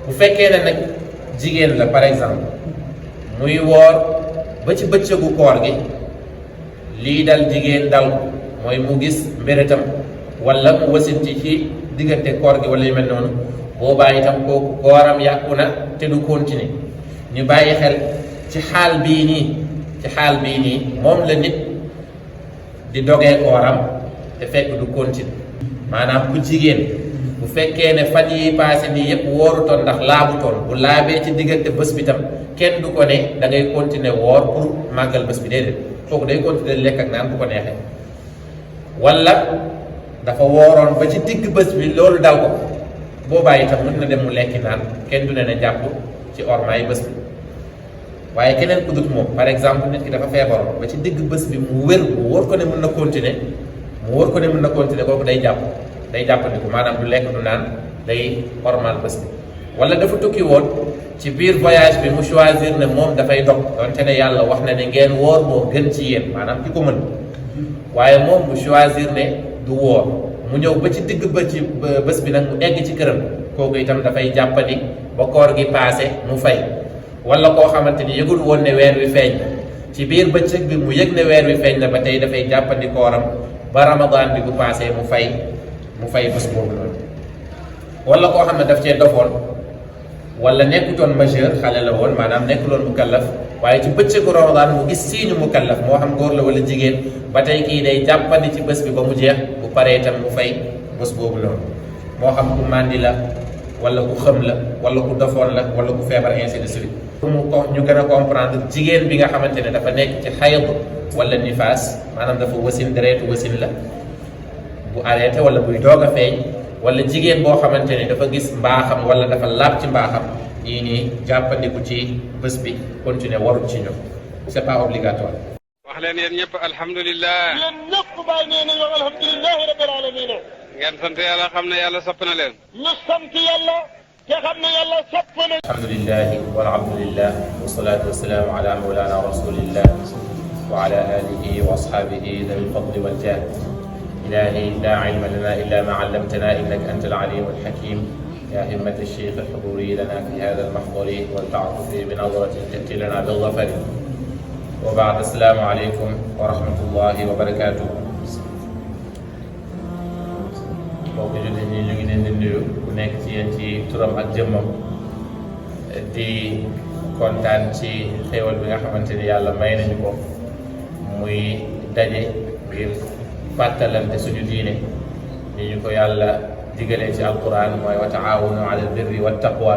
bu fekkee ne nag jigéen la par exemple muy woor ba ci bëccëgu koor gi lii dal jigéen dal ko mooy mu gis mbérétam wala mu wasin ci diggante koor gi wala yu mel noonu boobaa itam kooku kooram yàqu na te du continuer ñu bàyyi xel ci xaal bii nii moom la nit di dogee kooram te fekk du continuer maanaam ku jigéen bu fekkee ne fan yi passé nii yëpp wóorutoon ndax laabutoon bu laabee ci diggante bés bi tam kenn du ko ne da ngay continuer woor pour màggal bés bi déedéet kooku day continuer lekk ak naan bu ko neexee wala dafa wooroon ba ci digg bés bi loolu dal ko boobaa itam mën na dem mu lekki naan kenn du ne na jàpp ci ormaay bés bi waaye keneen ku dut moom par exemple nit ki dafa feebaroon ba ci digg bés bi mu wér mu wóor ko ne mën na continuer kooku day jàppandiku maanaam du lekk du naan day ormal bés bi wala dafa tukki woon ci biir voyage bi mu choisir ne moom dafay dog donte ne yàlla wax na ne ngeen woor moo gën ci yéen maanaam ki ko mën waaye moom mu choisir ne du woor mu ñëw ba ci digg bés bi nag mu egg ci këram kooku itam dafay jàppandi ba koor gi paase mu fay wala koo xamante ni yëgul woon ne weer wi feeñ na ci biir bëccëg bi mu yëg ne weer wi feeñ na ba tey dafay jàppandi kooram ba ramadan bi bu paasee mu fay bés boobu noonu wala koo xam ne daf cee dofoon wala nekkutoon majeur xale la woon maanaam nekkuloon mukallaf waaye ci bëccëgu ramadan mu gis siiñu mukallaf moo xam góor la wala jigéen ba tey kii day jàppandi ci bés bi ba mu jeex bu paree itam mu fay bés boobu noonu moo xam ku màndi la wala ku xëm la wala ku dofoon la wala ku feebar ainsi de suite ñu gën a comprendre jigéen bi nga xamante ne dafa nekk ci xayd wala nifaas maanaam dafa wasin dereetu wasin la bu arrêté wala buy doog a feeñ wala jigéen boo xamante ne dafa gis mbaaxam wala dafa laab ci mbaaxam ñii nii jàppandiku ci bés bi continuer warut ci ñoom c'est pas obligatoire. wax leen yéen ñëpp alhamdulilah. yéen ñëpp bàyyi nee nañu alhamdulilah rabbil alamin. ngeen sant yàlla xam ne yàlla sopp na leen. ñu sant yàlla te xam ne yàlla sopp na. alhamdulilah walhamdulillah wasalaatu wasalaamu ala mawlana rasulillah wa ala alihi wa ashabihi dawil fadli wal jah. إلهي لا علم لنا إلا ما علمتنا إنك أنت العليم الحكيم يا همة الشيخ الحضوري لنا في هذا المحضر والتعاطف بنظرة تأتي لنا بالظفر وبعد السلام عليكم ورحمة الله وبركاته. mbokk jullit ñi ñu ngi leen di nuyu ku nekk ci yéen ci turam ak jëmmam di kontaan ci xéewal bi nga xamante ni yàlla may nañu ko muy daje ngir fàttalante suñu diine ni ñu ko yàlla digalee ci alquran mooy wa taawunu ala albirri wa taqwa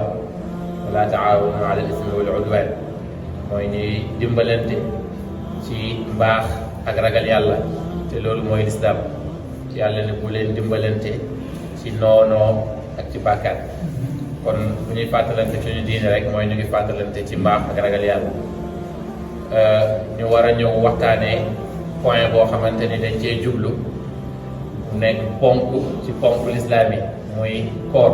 wala taawunu ala alismi wal udwan mooy ñuy dimbalante ci mbaax ak ragal yàlla te loolu mooy lislaam yàlla ne bu leen dimbalante ci noonoo ak ci bàkkaar kon bu ñuy fàttalante suñu diine rek mooy ñu ngi fàttalante ci mbaax ak ragal yàlla ñu war a ñëw waxtaanee point boo xamante ni dañ cee jublu mu nekk ponk ci ponk lislaam yi muy koor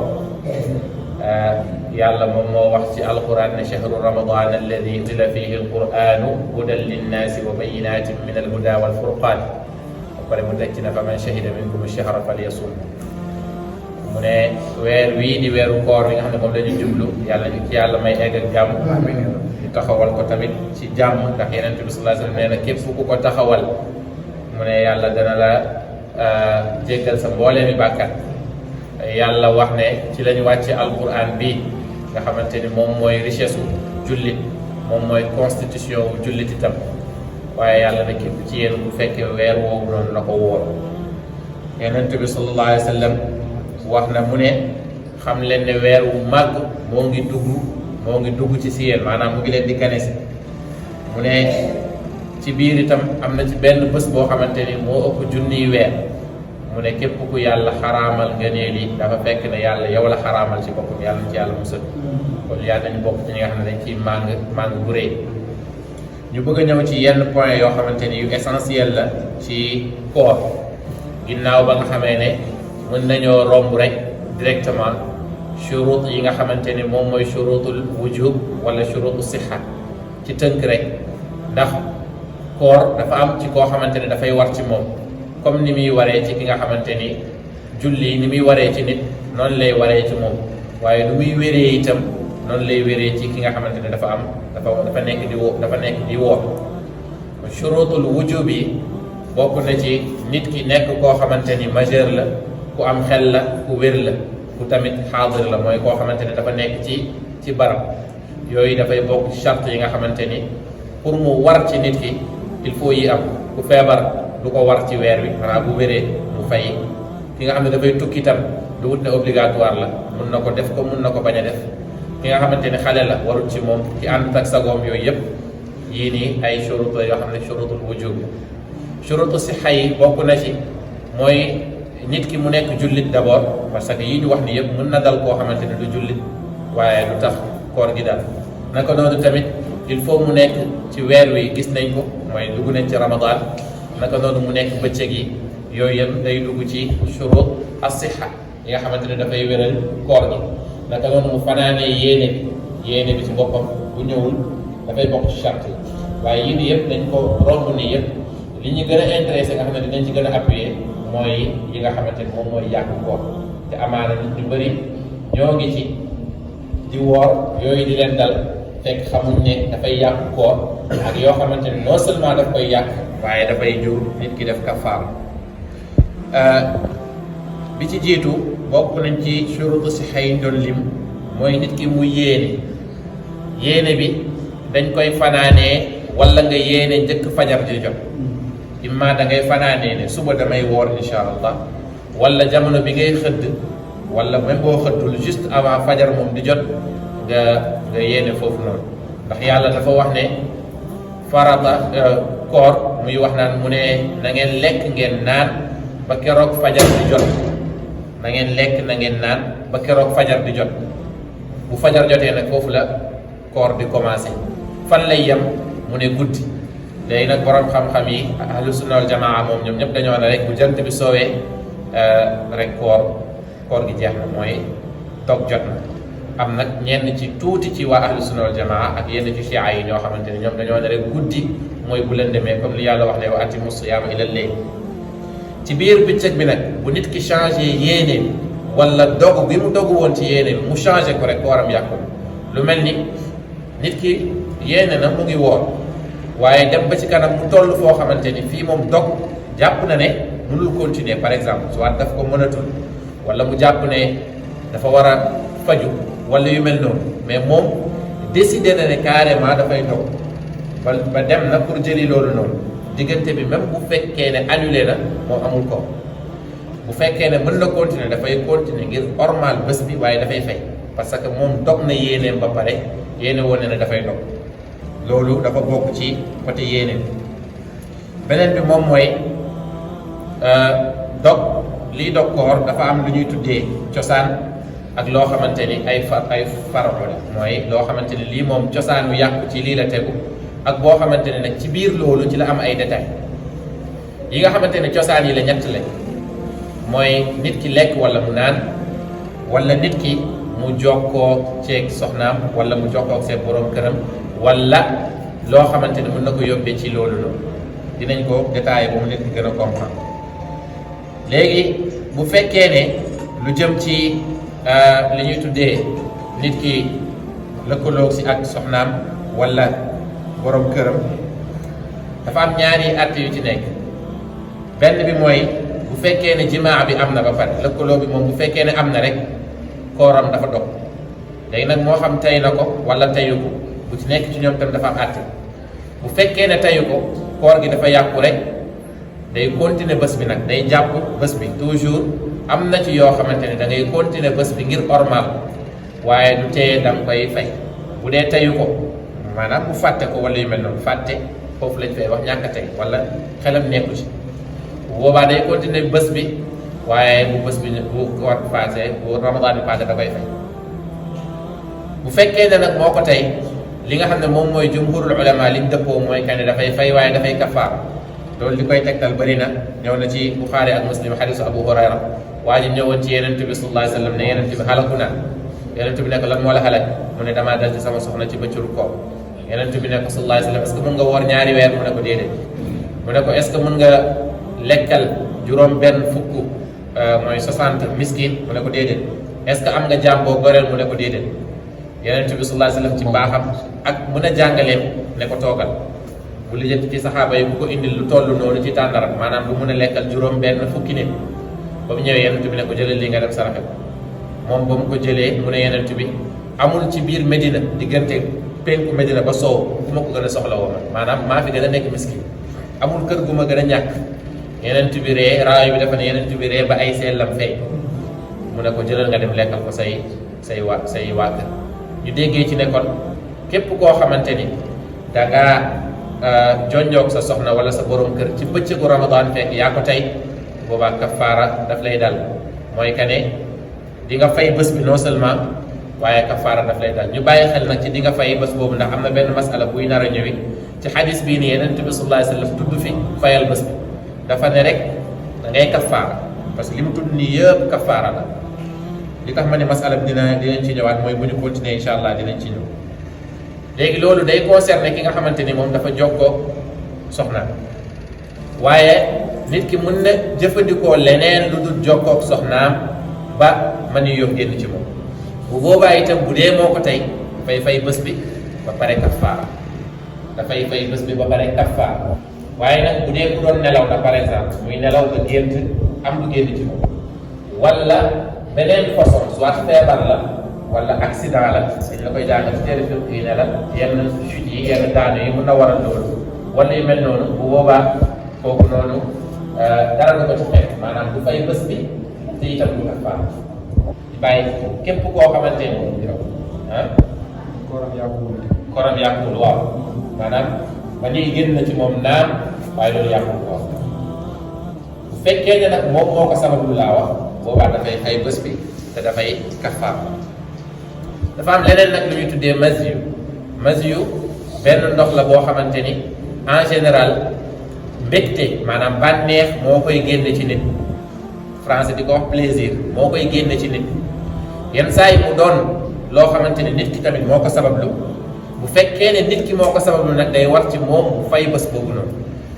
yàlla moom moo wax ci alquran ne chahru ramadan alladi unzila fihi alquranu hudan linnaasi wa bayinatin min alhuda walfurqan ba pare mu tekki na fa man shahida minkum ash-shahra falyasum mu ne weer wii di weeru koor bi nga xam ne moom la ñu jublu yàlla ñu ci yàlla may egg ak jàmm ñu taxawal ko tamit ci jàmm ndax Yonent bi sallallahu alayhi wa sallam nee na képp ku ko taxawal mu ne yàlla dana la jéggal sa mbooleemi bàkkaar yàlla wax ne ci la ñu wàcce alquran bi nga xamante ni moom mooy richesse u jullit moom mooy constitution wu jullit itam waaye yàlla ne képp ci yéen bu fekkee weer woowu noonu na ko wóor Yonent bi sallallahu alayhi wa sallam wax na mu ne xam leen ne weer wu màgg moo ngi dugg ci si yéen maanaam mu ngi leen di gane si mu ne ci biir itam am na ci benn bés boo xamante ni moo ëpp junniy weer mu ne képp ku yàlla xaraamal ngëneel yi dafa fekk ne yàlla yow la xaraamal ci boppam yàlla na ci yàlla musal kon yàlla nañu bokk ci ñi nga xam ne dañ ciy màng bu rëy ñu bëgg a ñëw ci yenn point yoo xamante ni yu essentiel la ci koor ginnaaw ba nga xamee ne mën nañoo romb rek directement shurut yi nga xamante ni moom mooy shurutul wujub wala shurutu sixa ci tënk rek ndax koor dafa am ci koo xamante ni dafay war ci moom comme ni muy waree ci ki nga xamante ni julli ni muy waree ci nit noonu lay waree ci moom waaye lu muy wéree itam noonu lay wéree ci ki nga xamante ne dafa nekk di woor shurutul wujub bi bokk na ci nit ki nekk koo xamante ni majeur la ku am xel la ku wér la ku tamit xaadir la mooy koo xamante ne dafa nekk ci barab yooyu dafay bokk charte yi nga xamante ni pour mu war ci nit ki il faut yi am ku feebar du ko war ci weer wi xanaa bu wéree mu fay ki nga xam ne dafay tukki itam du wut ne obligatoire la mun na ko def ko mun na ko bañ a def ki nga xamante ni xale la warut ci moom ci ànd ak sagoom yooyu yëpp yii nii ay shurut la yoo xam ne shurutul wujub shurutu sixa yi bokk na ci mooy nit ki mu nekk jullit d'abord parce que yii ñu wax ni yëpp mun na dal koo xamante ne du jullit waaye du tax koor gi dal naka noonu tamit il faut mu nekk ci weer wi gis nañ ko mooy dugg nañ ci ramadan naka noonu mu nekk bëccëg yi yooyu yëpp day dugg ci shurut as-sixa yi nga xamante ne dafay wéral koor gi naka noonu mu fanaanee yéene bi ci boppam bu ñëwul dafay bokk ci charte yi waaye yii nii yëpp dañ ko romb nii yëpp li ñu gën a intéressé nga xam ne dinañ ci gën a appuyer mooy yi nga xamante ne moom mooy yàqu koor te amaana nit ñu bëri ñoo ngi ci di woor yooyu di leen dal fekk xamuñ ne dafay yàqu koor ak yoo xamante ne non seulement daf koy yàq waaye dafay jur nit ki def kafaara bi ci jiitu bokk nañ ci shurutu si xëy doon lim mooy nit ki mu yéene bi dañ koy fanaanee wala nga yéene njëkk fajar di jot imma da ngay fanaanee ne suba damay woor insha allah wala jamono bi ngay xëdd wala même boo xëddul juste avant fajar moom di jot nga yéene foofu noonu ndax yàlla dafa wax ne farata koor muy wax naan mu ne na ngeen lekk ngeen naan ba keroog fajar di jot na ngeen lekk na ngeen naan ba keroog fajar di jot bu fajar jotee nag foofu la koor di commencé fan lay yem mu ne guddi léegi nag borom xam-xam yi ahlu sunna wal jamaa moom ñoom ñëpp dañoo ne rek bu jant bi soowee rek koor gi jeex na mooy toog jot na am nag ñenn ci tuuti ci waa ahlu sunna wal jamaa ak yenn ci chia yi ñoo xamante ne ñoom dañoo ne rek guddi mooy bu leen demee comme li yàlla wax ne wa atimu siyaama ilal layl ci biir bëccëg bi nag bu nit ki changé yéene wala dogu bi mu dogu woon ci yéene mu changé ko rek kooram yàqu lu mel ni nit ki yéene na mu ngi woor waaye dem ba ci kanam mu toll foo xamante ni fii moom dog jàpp na ne mënul continuer par exemple soit daf ko mënatul wala mu jàpp ne dafa war a faju wala yu mel noonu mais moom décidé na ne carrément dafay dog ba dem na pour jëli loolu noonu diggante bi même bu fekkee ne annulé na moom amul ko bu fekkee ne mën na continuer dafay continuer ngir normal bés bi waaye dafay fay parce que moom dog na yéeneem ba pare yéene woon ne dafay dog loolu dafa bokk ci côté yéene beneen bi moom mooy dog liy dog koor dafa am lu ñuy tuddee cosaan ak loo xamante ni ay farako la mooy loo xamante ni lii moom cosaanu yàqu ci lii la tegu ak boo xamante ne nag ci biir loolu ci la am ay détails yi nga xamante ne cosaan yi la ñett lañ mooy nit ki lekk wala mu naan wala nit ki mu jokkoo ceeg soxnaam wala mu jokkoo ak seen borom këram wala loo xamante ne mën na ko yóbbee ci loolu noonu dinañ ko détaillé ba mu nit ki gën a comprendre léegi bu fekkee ne lu jëm ci li ñuy tuddee nit ki lëkkaloo si ak soxnaam wala borom këram dafa am ñaari at yu ci nekk benn bi mooy bu fekkee ne jimaa bi am na ba pare lëkkaloo bi moom bu fekkee ne am na rek kooram dafa dog léegi nag moo xam tey na ko wala teyu ko bu ci nekk ci ñoom tam dafa am àtte bu fekkee ne teyu ko koor gi dafa yàqu rek day continuer bés bi nag day jàpp bés bi toujours am na ci yoo xamante ne da ngay continuer bés bi ngir normal waaye du teye da nga koy fay bu dee teyu ko maanaam bu fàtte ko wala yu mel noonu fàtte foofu lañ fay wax ñàkk a tey wala xelam nekku ci bu boobaa day continuer bés bi waaye bu bés bi bu koor passé bu ramadan bi passé da koy fay bu fekkee ne nag moo ko tey li nga xam ne moom mooy jumhurul ulama liñ dëppoo mooy que ne dafay fay waaye dafay kafaar loolu li koy tegtal bëri na ñëw na ci Buxaari ak Muslim xadisu Abu Hurayra waa ji ñëwoon ci Yonent bi sallallahu alayhi wa sallam ne Yonent bi xalaku naa Yonent bi ne ko lan moo la xalak mu ne damaa dal ci sama soxna ci bëccëru koor Yonent bi ne ko sallallahu alayhi wa sallam est-ce que mën nga woor ñaari weer mu ne ko déedéet mu ne ko est-ce que mën nga lekkal juróom benn fukk mooy 60 miskin mu ne ko déedéet est ce que am nga jaam boo goreel mu ne ko déedéet yonent bi sallallahu alayhi wasallam ci mbaaxam ak mën a jàngaleem ne ko toogal bu lijjanti ci saxaaba yi bu ko indil lu toll noonu ci tàndaram maanaam lu mun a lekkal juróom benn fukki nit ba mu ñëwee yonent bi ne ko jëlal li nga dem saraxe moom ba mu ko jëlee mu ne yonent bi amul ci biir Medina diggante penku Medina ba soow ku ma ko gën a soxla woo maanaam maa fi gën a nekk miskin amul kër gu ma gën a ñàkk yonent bi ree raayo bi dafa ne yonent bi ree ba ay sellam fay mu ne ko jëlal nga dem lekkal ko say waa kër ñu déggee ci ne kon képp koo xamante ni dangaa jonjoog sa soxna wala sa borom kër ci bëccëgu Ramadan fekk yaa ko tey boobaa kafaara daf lay dal mooy que ne di nga fay bés bi non seulement waaye kafaara daf lay dal ñu bàyyi xel nag ci di nga fay bés boobu ndax am na benn masala buy nar a ñëwi ci xadis bii nii Yonent bi sallallahu alayhi wa sallam tudd fi fayal bés bi dafa ne rek da ngay kafaara parce que li mu tudd nii yëpp kafaara la li tax ma ne masala bi dinañ ci ñëwaat mooy bu ñu continuer incha allah dinañ ci ñëw léegi loolu day concerné ki nga xamante ni moom dafa jokkoo soxnaam waaye nit ki mën na jëfandikoo leneen lu dul jokkoo soxnaam ba mën yu yóbbu génn ci moom bu boobaa itam bu dee moo ko tey dafay fay bés bi ba pare kafaara dafay fay bés bi ba pare kafaara waaye nag bu dee ku doon nelaw la par exemple muy nelaw ba gént am lu génn ci moom wala beneen façon soit feebar la wala accident la dañ la koy jàngal ci téere fiqh yi ne la yenn chute yi yenn daanu yi mën na waral loolu wala yu mel noonu bu boobaa kooku noonu dara du ko ci fekk maanaam du fay bés bi te itam du kafaara bàyyi képp koo xamante ni koram yàquwul waaw maanaam ma nii génn na ci moom naam waaye loolu yàquwul waaw bu fekkee ne nag moom moo ko sabablu laa wax boobaa dafay fay bés bi te dafay kafaara dafa am leneen nag lu ñuy tuddee masiyu benn ndox la boo xamante ni en général mbégte maanaam bànneex moo koy génne ci nit français di ko wax plaisir moo koy génne ci nit yenn saa yi mu doon loo xamante ni nit ki tamit moo ko sabablu bu fekkee ne nit ki moo ko sabablu nag day war ci moom bu fay bés boobu noonu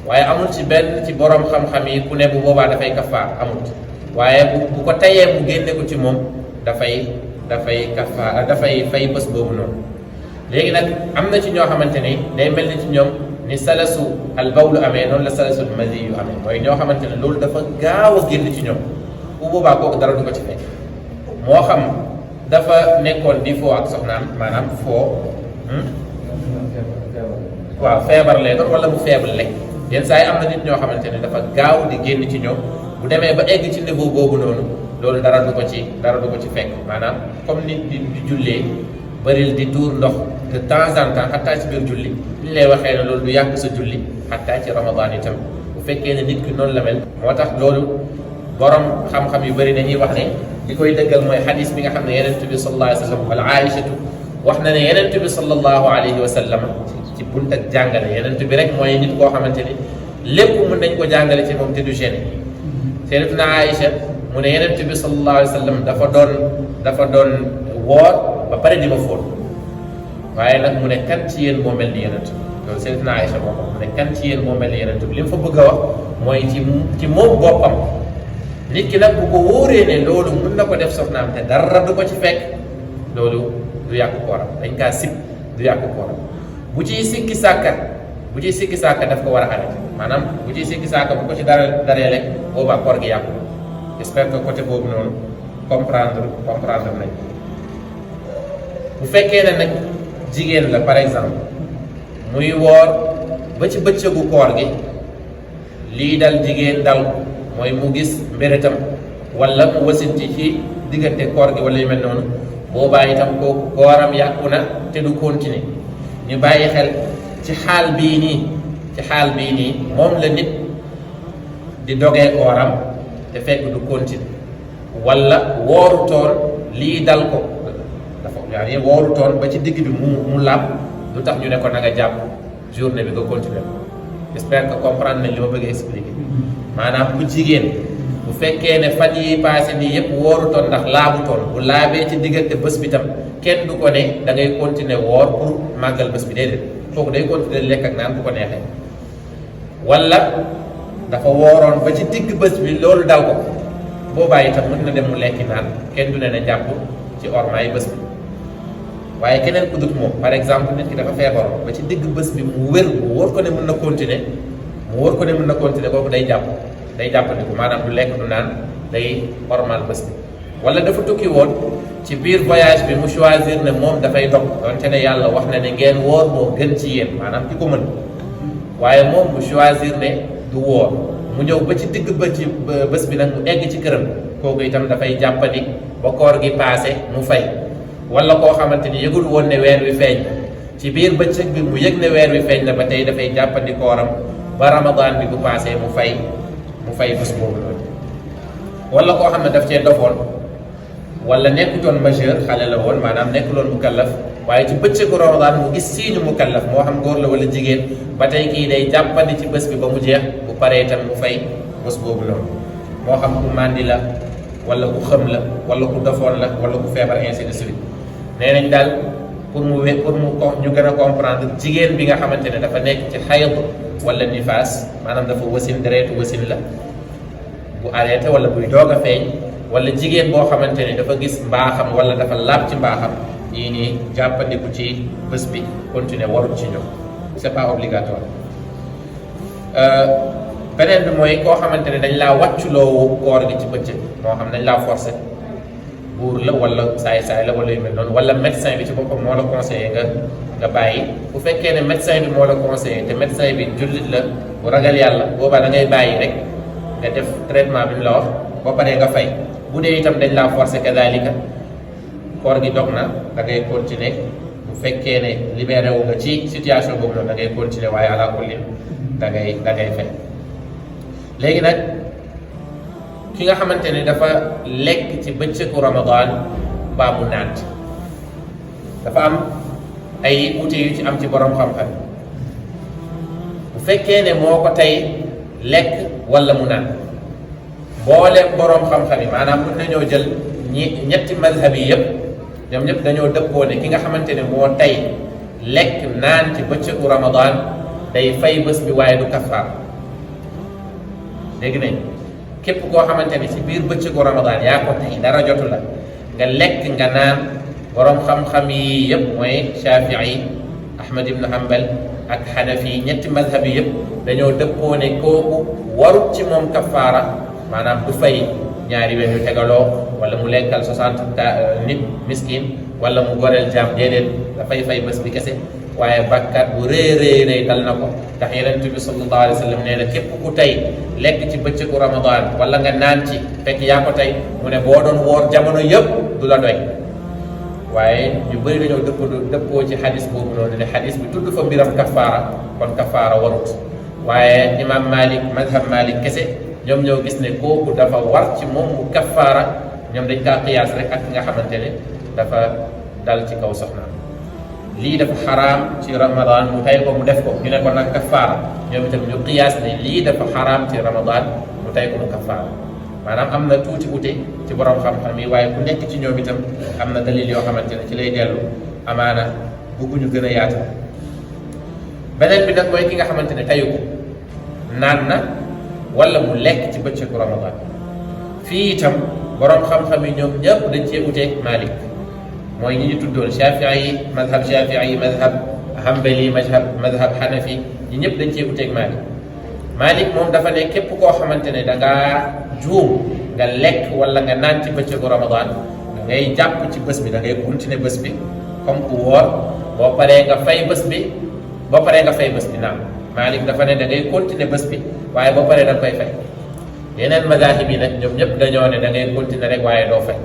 waaye amul ci benn ci borom xam-xam yi ku ne bu boobaa dafay kafaar amut waaye bu ko tayee mu génne ko ci moom dafay kafaar dafay fay bés boobu noonu léegi nag am na ci ñoo xamante ni day mel ni ci ñoom ni salasu al bawlu amee noonu la salasul madi yu amee mooy ñoo xamante ne loolu dafa gaaw a génn ci ñoom bu boobaa kooku dara du ko ci fekk moo xam dafa nekkoon di foo ak soxnaam maanaam foo waaw feebar lay doon wala mu feebar lekk yenn saa yi am na nit ñoo xamante ne dafa gaaw di génn ci ñoom bu demee ba egg ci niveau boobu noonu loolu dara du ko ci fekk maanaam comme nit di jullee bëril di tuur ndox de temps en temps xattaa ci biir julli li ñu lay waxee ne loolu du yàq sa julli xattaa ci ramadan itam bu fekkee ne nit ki noonu la mel moo tax loolu borom xam-xam yu bëri dañuy wax ne li koy dëggal mooy xadis bi nga xam ne Yonent bi sallallahu alayhi wa sallam wala Aïchatu wax na ne Yonent bi sallallahu alayhi wa sallam ci bunt ak jàngale Yonent bi rek mooy nit koo xamante ni lépp mën nañ ko jàngale ci moom te du gêné Sayyidatuna Aïcha mu ne Yonent bi sallallahu alayhi wa sallam dafa doon woor ba pare di ma fóot waaye nag mu ne kan ci yéen moo mel ni Yonent bi loolu Sayyidatuna Aïcha moo ko mu ne kan ci yéen moo mel ni Yonent bi li mu fa bëgg a wax mooy ci moom boppam nit ki nag bu ko wóoree ne loolu mën na ko def soxnaam te dara du ko ci fekk loolu du yàqu kooram dañ kaa sib du yàqu kooram bu ciy sikki sàkka daf ko war a arrêté maanaam bu ciy sikki sàkka bu ko ci daree lekk boobaa koor gi yàqu j'espère que côté boobu noonu comprendre nañ bu fekkee ne nag jigéen la par exemple muy woor ba ci bëccëgu koor gi lii dal jigéen dal mooy mu gis mbérétam wala mu wasinti ci diggante koor gi wala yu mel noonu boobaa itam kooku kooram yàqu na te du continuer ñu bàyyi xel ci xaal bii nii moom la nit di dogee kooram te fekk du continuer wala wooru toon lii dal ko dafa yaani wooru toon ba ci digg bi mu làpp lu tax ñu ne ko na nga jàpp journée bi nga continuer j'espère que comprendre nañ li ma bëgg a expliquer maanaam bu jigéen bu fekkee ne fan yi passé nii yëpp woorutoon ndax laabutoon bu laabee ci diggante bés bi tam kenn du ko ne da ngay continuer woor pour màggal bés bi déedéet kooku day continuer lekk ak naan bu ko neexee wala dafa wooroon ba ci digg bés bi loolu dal ko boobaa itam mën na dem mu lekki naan kenn du ne na jàpp ci ormaay bés bi waaye keneen ku dut moom par exemple nit ki dafa feebaroon ba ci digg bés bi mu wér mu wóor ko ne mën na continuer kooku day jàppandiku maanaam du lekk du naan day ormal bés bi wala dafa tukki woon ci biir voyage bi mu choisir ne moom dafay dog donte ne yàlla wax na ne ngeen woor moo gën ci yéen maanaam ki ko mën waaye moom mu choisir ne du woor mu ñëw ba ci digg ba ci bés bi nag mu egg ci këram kooku itam dafay jàppandi ba koor gi paase mu fay wala koo xamante ni yëgul woon ne weer wi feeñ na ci biir bëccëg bi mu yëg ne weer wi feeñ na ba tey dafay jàppandi kooram ba ramadan bi bu paasee mu fay bés boobu noonu wala koo xam ne daf cee dofoon wala nekkutoon majeur xale la woon maanaam nekkuloon mukallaf waaye ci bëccëgu ramadan mu gis siiñu mukallaf moo xam góor la wala jigéen ba tey kii day jàppandi ci bés bi ba mu jeex bu paree itam mu fay bés boobu noonu moo xam ku màndi la wala ku xëm la wala ku dofoon la wala ku feebar ainsi de suite nee nañ daal pour mu ñu gën a comprendre jigéen bi nga xamante ne dafa nekk ci xayd wala nifaas maanaam dafa wasin dereetu wasin la bu arrêté wala buy doog a feeñ wala jigéen boo xamante ne dafa gis mbaaxam wala dafa laab ci mbaaxam yii nii jàppandiku ci bés bi continuer warul ci ñoom c'est pas obligatoire beneen bi mooy koo xamante ne dañ laa wàcculoo koor gi ci bëccëg moo xam dañ laa forcé buur la wala saay-saay la wala yu mel noonu wala médecin bi ci boppam moo la conseillé nga bàyyi bu fekkee ne médecin bi moo la conseillé te médecin bi jullit la bu ragal yàlla boobaa da ngay bàyyi rek nga def traitement bi mu la wax boo paree nga fay bu dee itam dañ laa forcé kadalika koor gi dog na da ngay continuer bu fekkee ne libéré wu nga ci situation boobu noonu da ngay continuer waaye ala kulli da ngay fay léegi nag ki nga xamante ne dafa lekk ci bëccëgu ramadan baa mu naat dafa am ay wuute yu ci am ci borom xam-xam bu fekkee ne moo ko tey lekk wala mu naan mbooleem borom xam-xam yi maanaam mën nañoo jël ñetti mazhab yi yëpp ñoom ñëpp dañoo dëppoo ne ki nga xamante ne moo tey lekk naan ci bëccëgu ramadan day fay bés bi waaye du kafaar dégg nañ képp koo xamante ne ci biir bëccëgu ramadan yaa ko tey dara jotu la nga lekk nga naan borom xam-xam yi yëpp mooy Shafii Ahmad ibn Hanbal ak Hanafi ñetti mazhab yi yëpp dañoo dëppoo ne kooku warut ci moom kafaara maanaam du fay ñaari weer yu tegaloo wala mu lekkal 60 nit miskin wala mu goreel jaam déedéet dafay fay bés bi kese waaye bàkkaat bu rëy dal na ko ndax Yonent bi sallallahu alayhi wa sallam nee na képp ku tey lekk ci bëccëgu ramadan wala nga naan ci fekk yaa ko tey mu ne boo doon woor jamono yëpp du la doy waaye ñu bëri dañoo dëppoo ci xadis boobu noonu ne xadis bi tudd fa mbiram kafaara kon kafaara warut waaye imam Malik madhab Malik kese ñoom ñoo gis ne kooku dafa war ci moom mu kafaara ñoom dañ kaa qiyaas rek ak nga xamante ne dafa dal ci kaw soxnaam lii dafa xaraam ci ramadan mu tay ko mu def ko ñu ne ko nag kafaara ñoom itam ñu qiyaas ne lii dafa xaraam ci ramadan mu tay ko mu kafaara maanaam am na tuuti ute ci borom xam-xam yi waaye ku nekk ci ñoom itam am na dalil yoo xamante ne ci lay dellu amaana bëgguñu gën a yaatal beneen bi nag mooy ki nga xamante ne tayu ko naan na wala mu lekk ci bëccëgu ramadan fii itam borom xam-xam yi ñoom ñëpp dañ cee uteeg Malik mooy ñi ñu tuddoon Shafii madhab Shafii madhab Hanbali madhab Hanafi ñi ñëpp dañ cee uteeg Malik moom dafa ne képp koo xamante ne da ngaa juum nga lekk wala nga naan ci bëccëgu ramadan da ngay jàpp ci bés bi da ngay continuer bés bi comme ku woor boo paree nga fay bés bi naam Malik dafa ne da ngay continuer bés bi waaye boo paree da nga koy fay yeneen mazahib yi nag ñoom ñëpp dañoo ne da ngay continuer rek waaye doo fay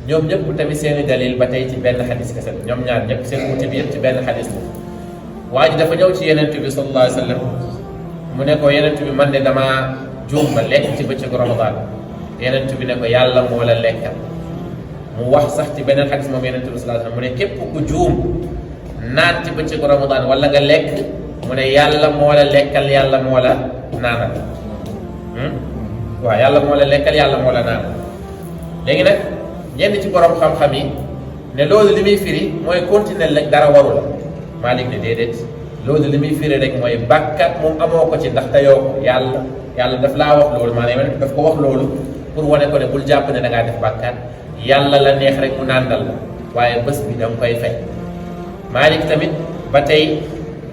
ñoom ñëpp tamit seeni dalil ba tey ci benn xadis kese ñoom ñaar ñëpp seen wuute bi yëpp ci benn xadis la waa ji dafa ñëw ci Yonent bi sallallahu alayhi wa sallam mu ne ko Yonent bi man de damaa juum ba lekk ci bëccëgu ramadan Yonent bi ne ko yàlla moo la lekkal mu wax sax ci beneen xadis moom Yonent bi sallallahu alayhi wa sallam mu ne képp ku juum naan ci bëccëgu ramadan wala nga lekk mu ne yàlla moo la lekkal yàlla moo la naanal waaw yàlla moo la lekkal yàlla moo la naanal léegi nag ñenn ci borom xam-xam yi ne loolu li muy firi mooy continuer rek dara waru la Malik ne déedéet loolu li muy firi rek mooy bàkkat moom amoo ko ci ndax teyoo ko yàlla daf laa wax loolu maanaam daf ko wax loolu pour wane ko ne bul jàpp ne da ngaa def bàkkaar yàlla la neex rek mu nàndal la waaye bés bi da nga koy fay. Malik tamit ba tey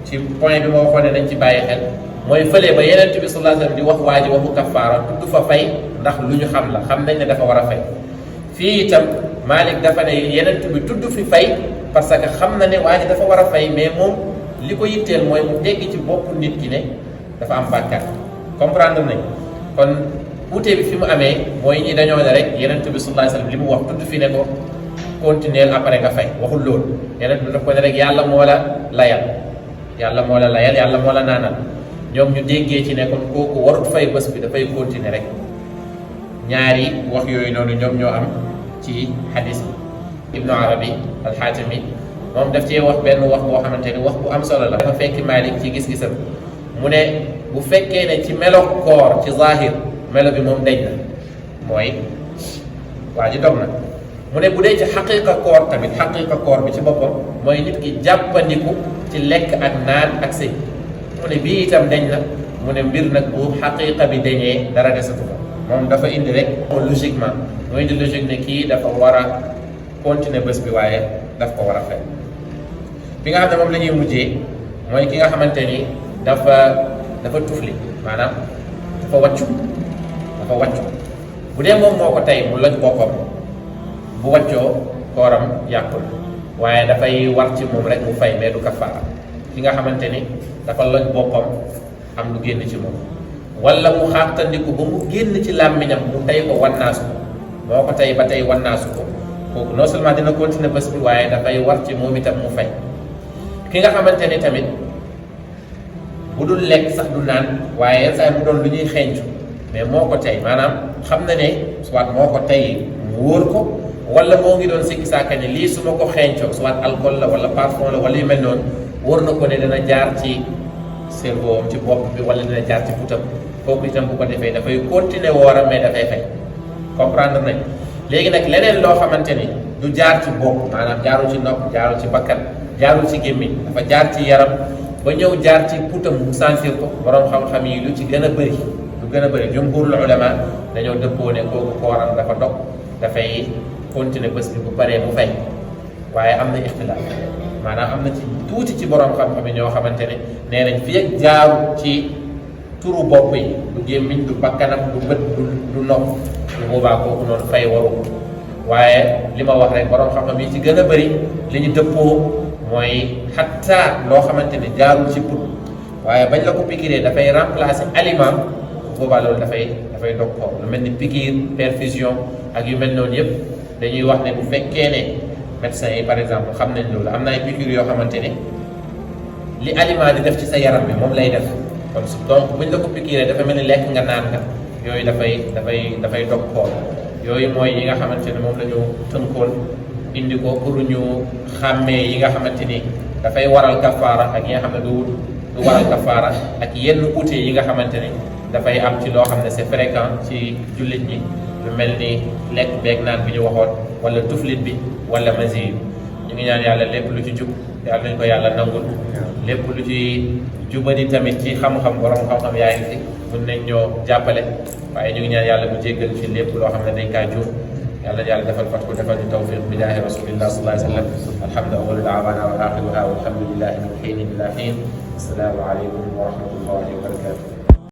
ci point bi ma waxoon ne dañ ci bàyyi xel mooy fële ba Yonent bi sallallahu alayhi wasallam di wax waa ji waxu kafaara tudd fa fay ndax lu ñu xam la xam nañ ne dafa war a fay. fii itam Malik dafa ne Yonent bi tudd fi fay parce que xam na ne waa ji dafa war a fay mais moom li ko yitteel mooy mu teggi ci bopp nit ki ne dafa am bàkkaar comprendre nañ kon wuute bi fi mu amee mooy ñi dañoo ne rek Yonent bi sallallahu alayhi wasallam li mu wax tudd fi ne ko continuer après nga fay waxul loolu Yonent bi daf ko ne rek yàlla moo la layal yàlla moo la layal yàlla moo la naanal ñoom ñu déggee ci ne kon kooku warut fay bés bi dafay continuer rek ñaari wax yooyu noonu ñoom ñoo am ci hadis bi. Ibnu Arabi al-Xaatimi moom daf cee wax benn wax boo xamante ni wax bu am solo la. dafa fekk Malik ci gis-gisam mu ne bu fekkee ne ci melo koor ci zahir melo bi moom deñ na mooy waa ji dog na mu ne bu dee ci xaqiqa koor tamit xaqiqa koor bi ci boppam mooy nit ki jàppandiku ci lekk ak naan ak sëy mu ne bii itam deñ na mu ne mbir nag bu xaqiqa bi deñee dara desatu ko moom dafa indi rek logiquement mu indi logique ne kii dafa war a continuer bés bi waaye daf ko war a fay. bi nga xam ne moom la ñuy mujjee mooy ki nga xamante ni dafa tufli maanaam dafa wàccu bu dee moom moo ko tey mu loj boppam bu wàccoo kooram yàqul waaye dafay war ci moom rek mu fay mais du kafaara. ki nga xamante ni dafa loj boppam am lu génn ci moom wala mu xaartandiku ba mu génn ci làmmiñam mu tey ko wannaasu ko moo ko tey ba tey wannaasu ko kooku non seulement dina continuer bés bi waaye dafay war ci moom itam mu fay. ki nga xamante ni tamit bu dul lekk sax du naan waaye yenn saa yi mu doon lu ñuy xeeñcu mais moo ko tey maanaam xam na ne soit moo ko tey mu wóor ko wala moo ngi doon sikki saaka ne lii su ma ko xeeñcoo soit alcool la wala parfum la wala yu mel noonu wóor na ko ne dina jaar ci cerveau am ci bopp bi wala dina jaar ci putam kooku itam bu ko defee dafay continuer wooram mais dafay fay comprendre nañ. léegi nag leneen loo xamante ni du jaar ci bopp maanaam jaarul ci nopp jaarul ci bakkan jaarul ci gémmiñ dafa jaar ci yaram ba ñëw jaar ci putam mu sentir ko borom xam-xam yi lu gën a bëri jumhurul ulama dañoo dëppoo ne kooku kooram dafa dog dafay continuer bés bi bu paree mu fay waaye am na ixtilaaf maanaam am na ci tuuti ci borom xam-xam yi ñoo xamante ne nee nañ fi ak jaaru ci turu bopp yi du gémmiñ du bakkanam du bët du nopp bu boobaa kooku noonu fay waru waaye li ma wax rek borom xam-xam yi ci gën a bëri li ñu dëppoo mooy xatta loo xamante ne jaarul ci put waaye bañ la ko piqûre dafay remplacer aliment bu boobaa loolu dafay dog ko lu mel ni piqûre perfusion ak yu mel noonu yëpp dañuy wax ne bu fekkee ne médecins yi par exemple xam nañ loolu am na ay piqûres yoo xamante ne li aliment di def ci sa yaram bi moom lay def kon donc buñ la ko piqûre dafa mel ni lekk nga naan nga yooyu dafay dog koor yooyu mooy yi nga xamante ne moom la ñu tënkoon indi ko pour ñu xàmmee yi nga xamante ni dafay waral kafaara ak yi nga xam ne du waral kafaara ak yenn uute yi nga xamante ni dafay am ci loo xam ne c'est fréquent ci jullit ñi lu mel ni lekk beeg naan bi ñu waxoon wala tuflit bi wala masi ñu ngi ñaan yàlla lépp lu ci jub yàlla nañ ko yàlla nangul lépp lu ci jubadi tamit ci xam-xam borom xam-xam yaa ngi fi mun nañ ñoo jàppale waaye ñu ngi ñaan yàlla mu jéggal ci lépp loo xam ne dañ kaa juum yàlla yàlla defal fatku defal ñu tawfiq bi jaahi rasulillah sallallahu alayhi wa sallam alhamdu awwalu da'wana wa axiruha walhamdulillahi min xiinin ila xiin assalaamu aleykum wa rahmatullahi wa barakatuh